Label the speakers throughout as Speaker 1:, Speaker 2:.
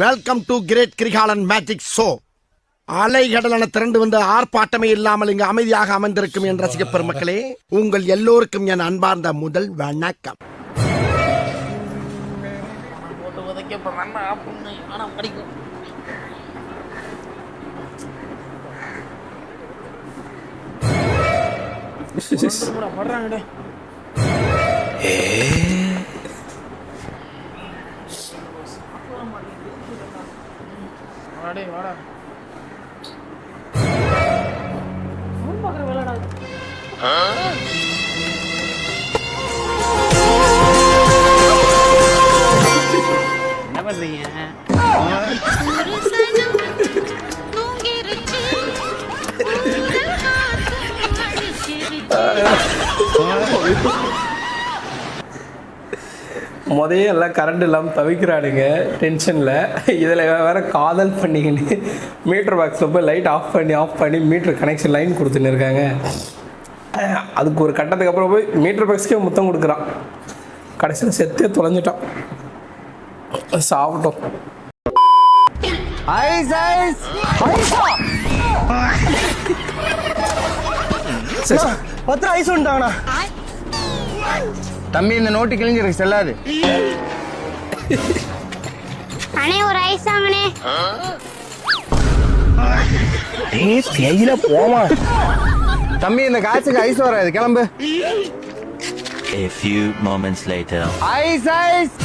Speaker 1: Welcome to great Kirikalan magic show. அலைகடலான திரண்டு வந்து ஆர்ப்பாட்டமே இல்லாமல் இங்கு அமைதியாக அமர்ந்திருக்கும் என் ரசிக பெருமக்களே, உங்கள் எல்லோருக்கும் என் அன்பார்ந்த முதல் வணக்கம்.
Speaker 2: என்ன பண்றீங்க?
Speaker 3: முதையே எல்லாம் கரண்ட் இல்லாமல் தவிக்கிறானுங்க டென்ஷனில். இதில் வேறு காதல் பண்ணிக்கின்னு மீட்டர் பாக்ஸில் போய் லைட் ஆஃப் பண்ணி மீட்டர் கனெக்ஷன் லைன் கொடுத்துன்னு இருக்காங்க. அதுக்கு ஒரு கட்டத்துக்கு அப்புறம் போய் மீட்டர் பாக்ஸ்க்கே முத்தம் கொடுக்குறான். கடைசியில் செத்தே தொலைஞ்சிட்டான். சாப்பிட்டோம்.
Speaker 4: பத்திரம் ஐஸ் வந்துட்டாங்கண்ணா. தம்பி, இந்த நோட்டு கிழிஞ்சிருக்கு, செல்லாது.
Speaker 5: அண்ணே ஒரு ஐஸ் வாங்கண்ணே.
Speaker 4: கையில போமா தம்பி, இந்த காய்ச்சுக்கு ஐஸ் வராது, கிளம்பு.
Speaker 6: A few moments later.
Speaker 4: Ice ice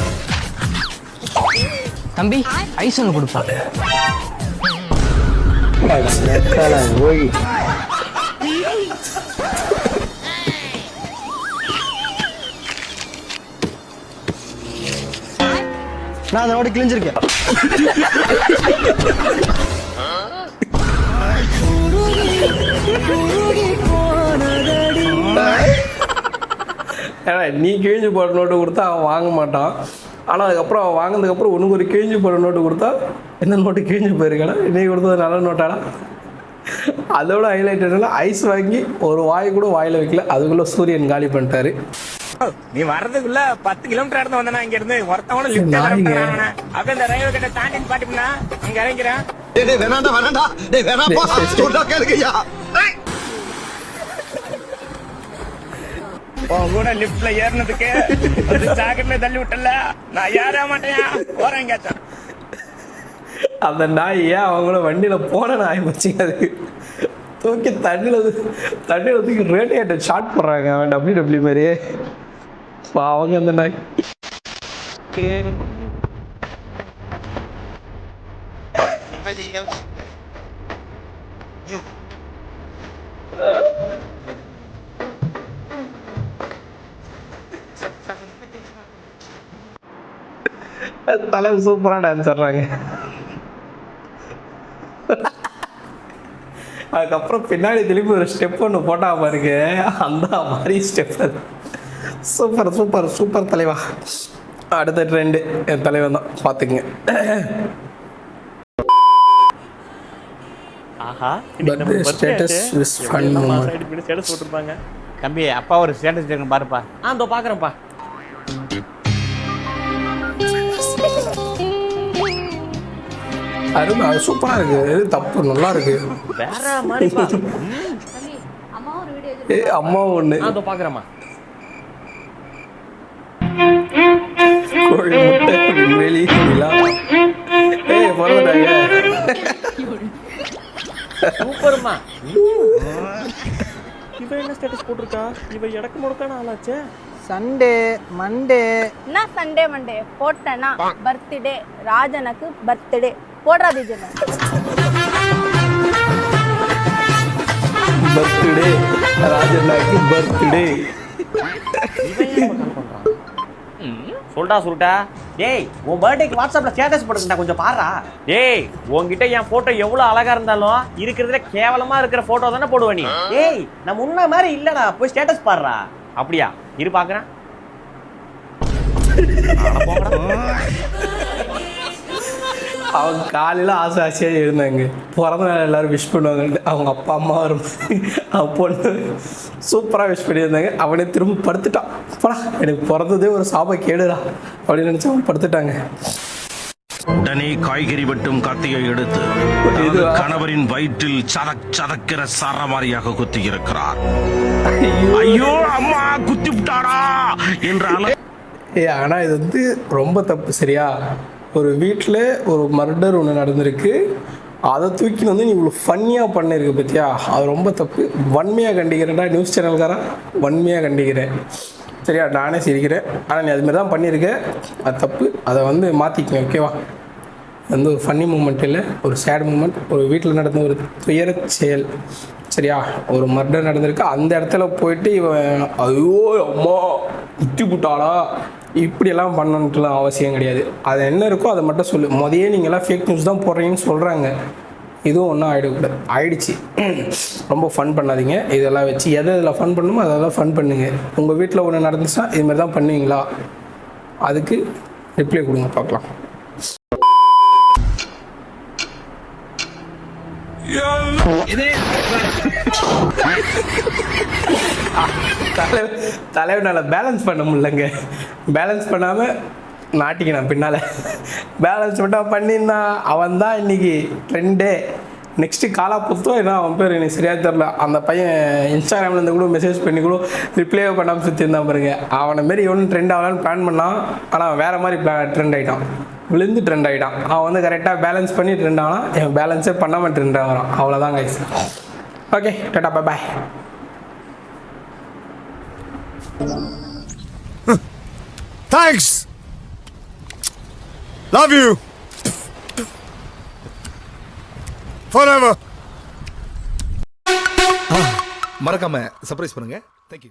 Speaker 4: தம்பி, ஐஸ் ஒன்று கொடுப்பா. போய் நான் அந்த நோட்டு கிழிஞ்சிருக்கேன்.
Speaker 3: ஏன்னா நீ கிழிஞ்சு போடுற நோட்டு கொடுத்தா அவன் வாங்க மாட்டான். ஆனால் அதுக்கப்புறம் அவன் வாங்கினதுக்கப்புறம் உனக்கு ஒரு கிழிஞ்சு போடுற நோட்டு கொடுத்தா என்ன நோட்டு கிழிஞ்சு போயிருக்கடா, நீ கொடுத்தது நல்ல நோட்டாடா. அதோட ஹைலைட் என்னன்னா, ஐஸ் வாங்கி ஒரு வாய் கூட வாயில் வைக்கல, அதுக்குள்ளே சூரியன் காலி பண்ணிட்டாரு.
Speaker 7: நீ வர்றதுக்குள்ள 10 கிலோமீட்டர் இடத்துல வந்தா இங்க இருந்து ஒருத்தவன லிஃப்ட் அப்படியே இந்த ரயில்வே கிட்ட தாண்டி பாட்டினா அங்க இறங்கிறேன். கூட லிப்ட்ல ஏறினதுக்கு ஜாக்கெட்ல தள்ளி விட்டல, நான் ஏற மாட்டேன், போறேன் கேட்டேன்.
Speaker 3: அந்த நாய் ஏன் அவங்கள வண்டியில் போன நாய் வச்சுங்க, அதுக்கு தூக்கி தண்ணியில் தூக்கி ரேடியேட்டை ஷார்ட் பண்ணுறாங்க அவன் டபிள்யூ மாதிரியே. அவங்க அந்த நாய் தலைவர் சூப்பராக டான்ஸ் ஆடுறாங்க. அதுக்கப்புறம் பின்னாடி திருப்பி ஒரு ஸ்டெப் ஒன்று போட்டா பாருங்க, அந்த மாதிரி ஸ்டெப். சூப்பர் சூப்பர் சூப்பர் தலைவா. அடுத்த ட்ரெண்டு என் தலைவன் தான், பார்த்துக்குங்க.
Speaker 2: தம்பி, அப்பா ஒரு ஸ்டேட்டஸ் பாருப்பா. இதோ பாக்குறேன்ப்பா.
Speaker 3: அருமை, அது சூப்பரா இருக்கு, தப்பு நல்லா இருக்கு,
Speaker 2: வேற மாதிரிப்பா.
Speaker 3: அம்மா ஒண்ணு
Speaker 2: இதோ பாக்குறேம்மா.
Speaker 3: கோழி முட்டை விண்வெளி நிலா. பிறந்துட்டாங்க.
Speaker 2: சூப்பர்மா. இவ என்ன ஸ்டேட்டஸ் போட்டிருக்கா? இவ இடக்கு முடக்கான ஆளாச்சே.
Speaker 4: Sunday Monday.
Speaker 5: என்ன சண்டே மண்டே போட்டேன்னா பர்த்டே ராஜனுக்கு பர்த்டே போடுறாது.
Speaker 3: பர்த்டே ராஜனாக்கு பர்த்டே.
Speaker 2: சொல்டா சுருட்டா. டேய், உன் பர்த்டேக்கு வாட்ஸ்அப்ல ஸ்டேட்டஸ் போடுறா, கொஞ்சம் பாருடா. டேய், உன்கிட்ட என் போட்டோ எவ்வளவு அழகா இருந்தாலும் இருக்கிறதுல கேவலமா இருக்கிற போட்டோ தானே போடுவ நீ. டேய், நான் முன்ன மாதிரி இல்லடா, போய் ஸ்டேட்டஸ் பாருடா. அப்படியா? இரு பாக்குறேன்.
Speaker 3: அவங்க காலையில் ஆசையாக எழுந்தாங்க, பிறந்த நாள் எல்லோரும் விஷ் பண்ணுவாங்கன்ட்டு. அவங்க அப்பா அம்மா வரும், அவன் பொண்ணு சூப்பராக விஷ் பண்ணியிருந்தாங்க. அவனே திரும்ப படுத்துட்டான். அப்படா எனக்கு பிறந்ததே ஒரு சாப கேடுடா அப்படின்னு நினச்சி அவன் படுத்துட்டாங்க.
Speaker 8: உடனே காய்கறி வெட்டும் கத்தியை எடுத்து தனது கணவரின் வயிற்றில் சதக்கிற சரமாரியாக குத்தி இருக்கிறார். ஐயோ அம்மா குத்தி விட்டாரா என்றாலும்
Speaker 3: ஆனால் இது வந்து ரொம்ப தப்பு சரியா. ஒரு வீட்டில் ஒரு மர்டர் ஒன்று நடந்திருக்கு, அதை தூக்கி வந்து நீ இவ்வளோ ஃபன்னியாக பண்ணிருக்கு பற்றியா, அது ரொம்ப தப்பு. வன்மையாக கண்டிக்கிறேன்டா நியூஸ் சேனல்காரன், வன்மையாக கண்டிக்கிறேன் சரியா. நானே சிரிக்கிறேன், ஆனால் நீ அதுமாரி தான் பண்ணியிருக்க, அது தப்பு. அதை வந்து மாற்றிக்கங்க ஓகேவா. வந்து ஒரு ஃபன்னி மூமெண்ட் இல்லை, ஒரு சேட் மூமெண்ட். ஒரு வீட்டில் நடந்த ஒரு துயர செயல் சரியா. ஒரு மர்டர் நடந்திருக்கு, அந்த இடத்துல போயிட்டு இவன் ஐயோ அம்மா குத்தி விட்டாளா இப்படியெல்லாம் பண்ணணுன்ட்டுலாம் அவசியம் கிடையாது. அது என்ன இருக்கோ அதை மட்டும் சொல்லு. முதையே நீங்கள்லாம் ஃபேக் நியூஸ் தான் போடுறீங்கன்னு சொல்கிறாங்க, இதுவும் ஒன்றும் ஆகிடக்கூடாது. ஆயிடுச்சு. ரொம்ப ஃபன் பண்ணாதீங்க இதெல்லாம் வச்சு. எதை இதில் ஃபன் பண்ணணுமோ அதெல்லாம் ஃபன் பண்ணுங்க. உங்கள் வீட்டில் ஒன்று நடந்துச்சுன்னா இதுமாதிரி தான் பண்ணுவீங்களா, அதுக்கு ரிப்ளை கொடுங்க பார்க்கலாம். தலைவனால் பேலன்ஸ் பண்ண முடியலங்க. பேலன்ஸ் பண்ணாமல் நாட்டிக்கு நான் பின்னால் பேலன்ஸ் மட்டும் பண்ணியிருந்தான். அவன் தான் இன்னைக்கு ட்ரெண்டே. நெக்ஸ்ட்டு காலா புத்தோ ஏன்னா அவன் பேர் எனக்கு சரியாக தெரில. அந்த பையன் இன்ஸ்டாகிராம்லேருந்து கூட மெசேஜ் பண்ணி கூட ரிப்ளே பண்ணாமல் சுற்றிருந்தான் பாருங்க. அவனை மாரி எவனும் ட்ரெண்ட் ஆகலான்னு பிளான் பண்ணான், ஆனால் வேறு மாதிரி ட்ரெண்ட் ஆகிட்டான், விழுந்து ட்ரெண்ட் ஆகிட்டான். அவன் வந்து கரெக்டாக பேலன்ஸ் பண்ணி ட்ரெண்ட் ஆகலாம், என் பேலன்ஸே பண்ணாமல் ட்ரெண்ட் ஆகிறான். அவ்வளோதான் guys. Okay tata bye bye.
Speaker 1: Thanks. Love you. Forever.
Speaker 9: மறக்காம சர்ப்ரைஸ் பண்ணுங்க.